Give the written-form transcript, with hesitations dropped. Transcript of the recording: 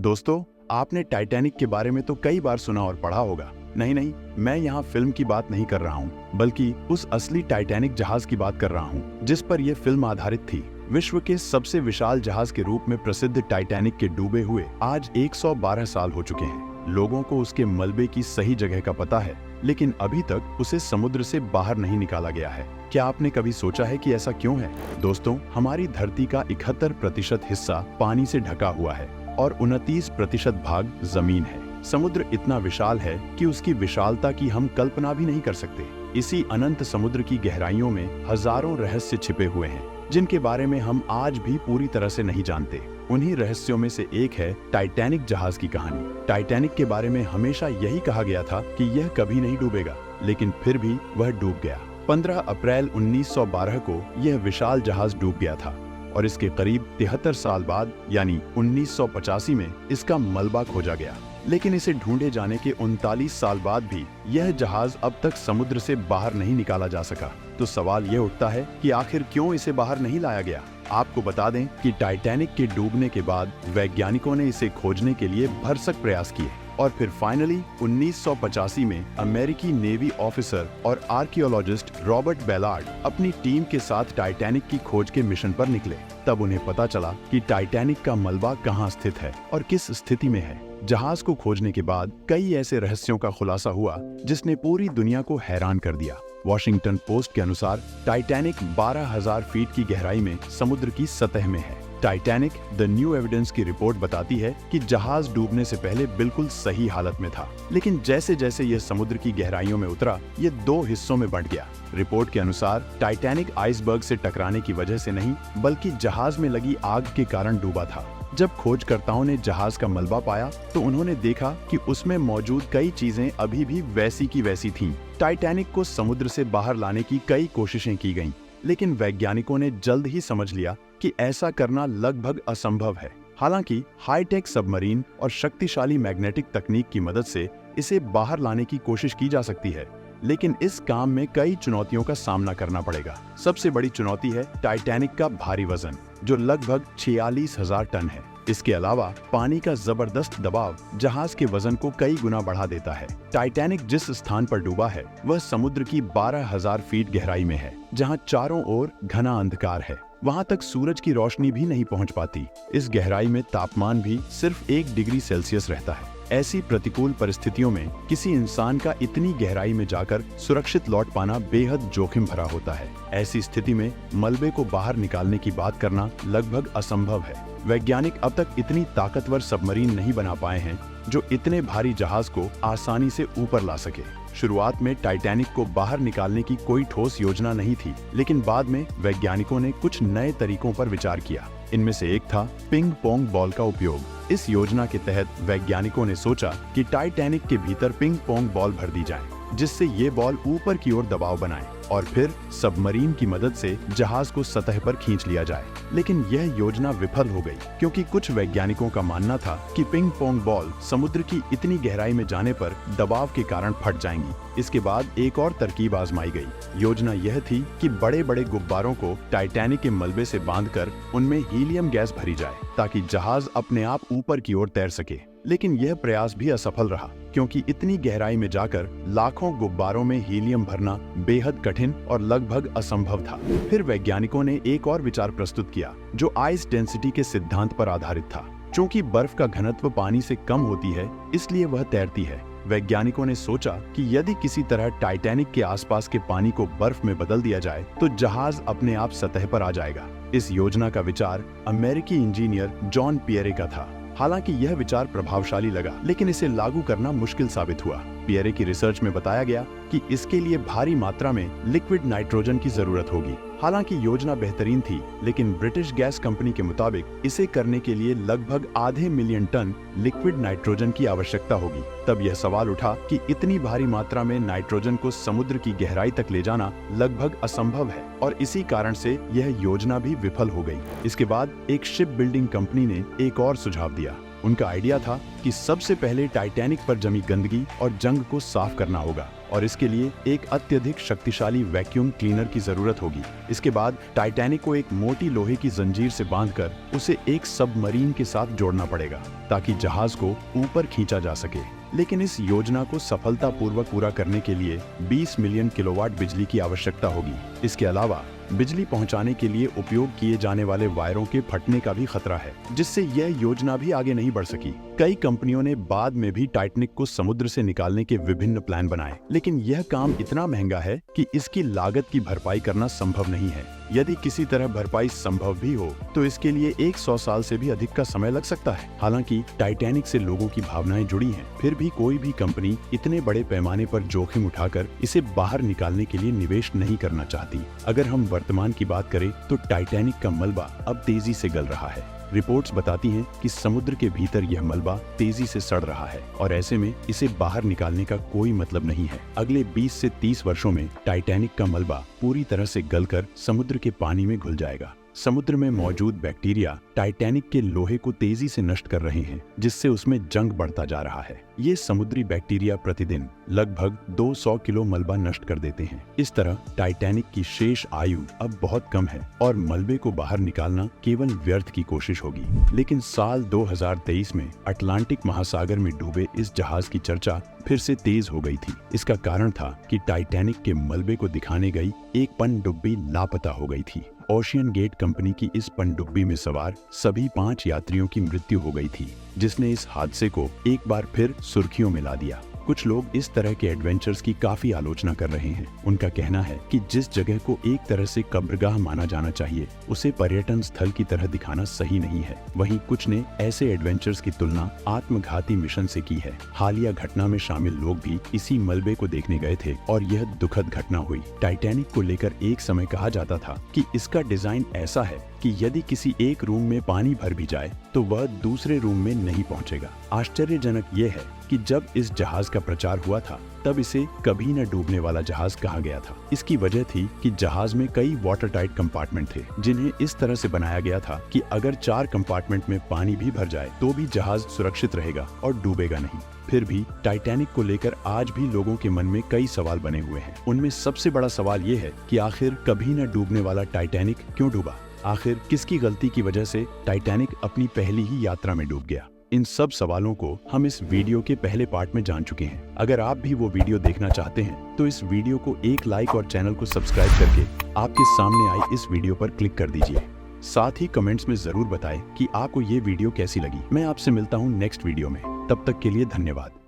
दोस्तों, आपने टाइटैनिक के बारे में तो कई बार सुना और पढ़ा होगा। नहीं, मैं यहाँ फिल्म की बात नहीं कर रहा हूँ, बल्कि उस असली टाइटैनिक जहाज की बात कर रहा हूँ जिस पर यह फिल्म आधारित थी। विश्व के सबसे विशाल जहाज के रूप में प्रसिद्ध टाइटैनिक के डूबे हुए आज 112 साल हो चुके हैं। लोगों को उसके मलबे की सही जगह का पता है, लेकिन अभी तक उसे समुद्र से बाहर नहीं निकाला गया है। क्या आपने कभी सोचा है कि ऐसा क्यों है? दोस्तों, हमारी धरती का 71% हिस्सा पानी से ढका हुआ है और 29% भाग जमीन है। समुद्र इतना विशाल है कि उसकी विशालता की हम कल्पना भी नहीं कर सकते। इसी अनंत समुद्र की गहराइयों में हजारों रहस्य छिपे हुए हैं, जिनके बारे में हम आज भी पूरी तरह से नहीं जानते। उन्हीं रहस्यों में से एक है टाइटैनिक जहाज की कहानी। टाइटैनिक के बारे में हमेशा यही कहा गया था कि यह कभी नहीं डूबेगा, लेकिन फिर भी वह डूब गया। 15 अप्रैल 1912 को यह विशाल जहाज डूब गया था और इसके करीब 73 साल बाद यानी 1985 में इसका मलबा खोजा गया। लेकिन इसे ढूंढे जाने के 39 साल बाद भी यह जहाज अब तक समुद्र से बाहर नहीं निकाला जा सका। तो सवाल यह उठता है कि आखिर क्यों इसे बाहर नहीं लाया गया? आपको बता दें कि टाइटैनिक के डूबने के बाद वैज्ञानिकों ने इसे खोजने के लिए भरसक प्रयास किए और फिर फाइनली 1985 में अमेरिकी नेवी ऑफिसर और आर्कियोलॉजिस्ट रॉबर्ट बेलार्ड अपनी टीम के साथ टाइटैनिक की खोज के मिशन पर निकले। तब उन्हें पता चला कि टाइटैनिक का मलबा कहाँ स्थित है और किस स्थिति में है। जहाज को खोजने के बाद कई ऐसे रहस्यों का खुलासा हुआ जिसने पूरी दुनिया को हैरान कर दिया। वॉशिंगटन पोस्ट के अनुसार टाइटैनिक 12,000 फीट की गहराई में समुद्र की सतह में है। टाइटैनिक द न्यू एविडेंस की रिपोर्ट बताती है कि जहाज डूबने से पहले बिल्कुल सही हालत में था, लेकिन जैसे जैसे यह समुद्र की गहराइयों में उतरा, ये 2 हिस्सों में बंट गया। रिपोर्ट के अनुसार टाइटैनिक आइसबर्ग से टकराने की वजह से नहीं, बल्कि जहाज में लगी आग के कारण डूबा था। जब खोजकर्ताओं ने जहाज का मलबा पाया तो उन्होंने देखा कि उसमें मौजूद कई चीजें अभी भी वैसी की वैसी थीं। टाइटैनिक को समुद्र से बाहर लाने की कई कोशिशें की गईं, लेकिन वैज्ञानिकों ने जल्द ही समझ लिया कि ऐसा करना लगभग असंभव है। हालांकि हाईटेक सबमरीन और शक्तिशाली मैग्नेटिक तकनीक की मदद से इसे बाहर लाने की कोशिश की जा सकती है, लेकिन इस काम में कई चुनौतियों का सामना करना पड़ेगा। सबसे बड़ी चुनौती है टाइटैनिक का भारी वजन, जो लगभग 46,000 टन है। इसके अलावा पानी का जबरदस्त दबाव जहाज के वजन को कई गुना बढ़ा देता है। टाइटैनिक जिस स्थान पर डूबा है वह समुद्र की 12,000 फीट गहराई में है, जहां चारों ओर घना अंधकार है। वहां तक सूरज की रोशनी भी नहीं पहुंच पाती। इस गहराई में तापमान भी सिर्फ 1 डिग्री सेल्सियस रहता है। ऐसी प्रतिकूल परिस्थितियों में किसी इंसान का इतनी गहराई में जाकर सुरक्षित लौट पाना बेहद जोखिम भरा होता है। ऐसी स्थिति में मलबे को बाहर निकालने की बात करना लगभग असंभव है। वैज्ञानिक अब तक इतनी ताकतवर सबमरीन नहीं बना पाए हैं जो इतने भारी जहाज को आसानी से ऊपर ला सके। शुरुआत में टाइटैनिक को बाहर निकालने की कोई ठोस योजना नहीं थी, लेकिन बाद में वैज्ञानिकों ने कुछ नए तरीकों पर विचार किया। इनमें से एक था पिंग पोंग बॉल का उपयोग। इस योजना के तहत वैज्ञानिकों ने सोचा कि टाइटैनिक के भीतर पिंग पोंग बॉल भर दी जाए, जिससे ये बॉल ऊपर की ओर दबाव बनाए और फिर सबमरीन की मदद से जहाज को सतह पर खींच लिया जाए। लेकिन यह योजना विफल हो गई, क्योंकि कुछ वैज्ञानिकों का मानना था कि पिंग पोंग बॉल समुद्र की इतनी गहराई में जाने पर दबाव के कारण फट जाएंगी। इसके बाद एक और तरकीब आजमाई गई। योजना यह थी कि बड़े बड़े गुब्बारों को टाइटैनिक के मलबे से बांधकर उनमें हीलियम गैस भरी जाए, ताकि जहाज अपने आप ऊपर की ओर तैर सके। लेकिन यह प्रयास भी असफल रहा, क्योंकि इतनी गहराई में जाकर लाखों गुब्बारों में हीलियम भरना बेहद कठिन और लगभग असंभव था। फिर वैज्ञानिकों ने एक और विचार प्रस्तुत किया, जो आइस डेंसिटी के सिद्धांत पर आधारित था। चूंकि बर्फ का घनत्व पानी से कम होती है, इसलिए वह तैरती है। वैज्ञानिकों ने सोचा कि यदि किसी तरह टाइटैनिक के आसपास के पानी को बर्फ में बदल दिया जाए तो जहाज अपने आप सतह पर आ जाएगा। इस योजना का विचार अमेरिकी इंजीनियर जॉन पियरे का था। हालांकि यह विचार प्रभावशाली लगा, लेकिन इसे लागू करना मुश्किल साबित हुआ। पियरे की रिसर्च में बताया गया कि इसके लिए भारी मात्रा में लिक्विड नाइट्रोजन की जरूरत होगी। हालांकि योजना बेहतरीन थी, लेकिन ब्रिटिश गैस कंपनी के मुताबिक इसे करने के लिए लगभग आधे मिलियन टन लिक्विड नाइट्रोजन की आवश्यकता होगी। तब यह सवाल उठा कि इतनी भारी मात्रा में नाइट्रोजन को समुद्र की गहराई तक ले जाना लगभग असंभव है, और इसी कारण से यह योजना भी विफल हो गई। इसके बाद एक शिप बिल्डिंग कंपनी ने एक और सुझाव दिया। उनका आइडिया था कि सबसे पहले टाइटैनिक पर जमी गंदगी और जंग को साफ करना होगा और इसके लिए एक अत्यधिक शक्तिशाली वैक्यूम क्लीनर की जरूरत होगी। इसके बाद टाइटैनिक को एक मोटी लोहे की जंजीर से बांधकर उसे एक सबमरीन के साथ जोड़ना पड़ेगा ताकि जहाज को ऊपर खींचा जा सके। लेकिन इस योजना को सफलतापूर्वक पूरा करने के लिए 20 मिलियन किलोवाट बिजली की आवश्यकता होगी। इसके अलावा बिजली पहुंचाने के लिए उपयोग किए जाने वाले वायरों के फटने का भी खतरा है, जिससे यह योजना भी आगे नहीं बढ़ सकी। कई कंपनियों ने बाद में भी टाइटैनिक को समुद्र से निकालने के विभिन्न प्लान बनाए, लेकिन यह काम इतना महंगा है कि इसकी लागत की भरपाई करना संभव नहीं है। यदि किसी तरह भरपाई संभव भी हो तो इसके लिए 100 साल से भी अधिक का समय लग सकता है। हालांकि टाइटैनिक से लोगों की भावनाएं जुड़ी हैं, फिर भी कोई भी कंपनी इतने बड़े पैमाने पर जोखिम उठाकर इसे बाहर निकालने के लिए निवेश नहीं करना चाहती। अगर हम वर्तमान की बात करें तो टाइटैनिक का मलबा अब तेजी से गल रहा है। रिपोर्ट्स बताती हैं कि समुद्र के भीतर यह मलबा तेजी से सड़ रहा है और ऐसे में इसे बाहर निकालने का कोई मतलब नहीं है। अगले 20 से 30 वर्षों में टाइटैनिक का मलबा पूरी तरह से गलकर समुद्र के पानी में घुल जाएगा। समुद्र में मौजूद बैक्टीरिया टाइटैनिक के लोहे को तेजी से नष्ट कर रहे हैं, जिससे उसमें जंग बढ़ता जा रहा है। ये समुद्री बैक्टीरिया प्रतिदिन लगभग 200 किलो मलबा नष्ट कर देते हैं। इस तरह टाइटैनिक की शेष आयु अब बहुत कम है और मलबे को बाहर निकालना केवल व्यर्थ की कोशिश होगी। लेकिन साल 2023 में अटलांटिक महासागर में डूबे इस जहाज की चर्चा फिर से तेज हो गई थी। इसका कारण था कि टाइटैनिक के मलबे को दिखाने गई एक पनडुब्बी लापता हो गई थी। ओशियन गेट कंपनी की इस पनडुब्बी में सवार सभी 5 यात्रियों की मृत्यु हो गई थी, जिसने इस हादसे को एक बार फिर सुर्खियों में ला दिया। कुछ लोग इस तरह के एडवेंचर्स की काफी आलोचना कर रहे हैं। उनका कहना है कि जिस जगह को एक तरह से कब्रगाह माना जाना चाहिए, उसे पर्यटन स्थल की तरह दिखाना सही नहीं है। वहीं कुछ ने ऐसे एडवेंचर्स की तुलना आत्मघाती मिशन से की है। हालिया घटना में शामिल लोग भी इसी मलबे को देखने गए थे और यह दुखद घटना हुई। टाइटैनिक को लेकर एक समय कहा जाता था कि इसका डिजाइन ऐसा है कि यदि किसी एक रूम में पानी भर भी जाए तो वह दूसरे रूम में नहीं पहुंचेगा। आश्चर्यजनक यह है कि जब इस जहाज का प्रचार हुआ था तब इसे कभी न डूबने वाला जहाज कहा गया था। इसकी वजह थी कि जहाज में कई वाटर टाइट कंपार्टमेंट थे, जिन्हें इस तरह से बनाया गया था कि अगर 4 कंपार्टमेंट में पानी भी भर जाए तो भी जहाज सुरक्षित रहेगा और डूबेगा नहीं। फिर भी टाइटैनिक को लेकर आज भी लोगों के मन में कई सवाल बने हुए हैं। उनमें सबसे बड़ा सवाल ये है कि आखिर कभी न डूबने वाला टाइटैनिक क्यों डूबा? आखिर किसकी गलती की वजह से टाइटैनिक अपनी पहली ही यात्रा में डूब गया? इन सब सवालों को हम इस वीडियो के पहले पार्ट में जान चुके हैं। अगर आप भी वो वीडियो देखना चाहते हैं तो इस वीडियो को एक लाइक और चैनल को सब्सक्राइब करके आपके सामने आई इस वीडियो पर क्लिक कर दीजिए। साथ ही कमेंट्स में जरूर बताएं कि आपको ये वीडियो कैसी लगी। मैं आपसे मिलता हूँ नेक्स्ट वीडियो में। तब तक के लिए धन्यवाद।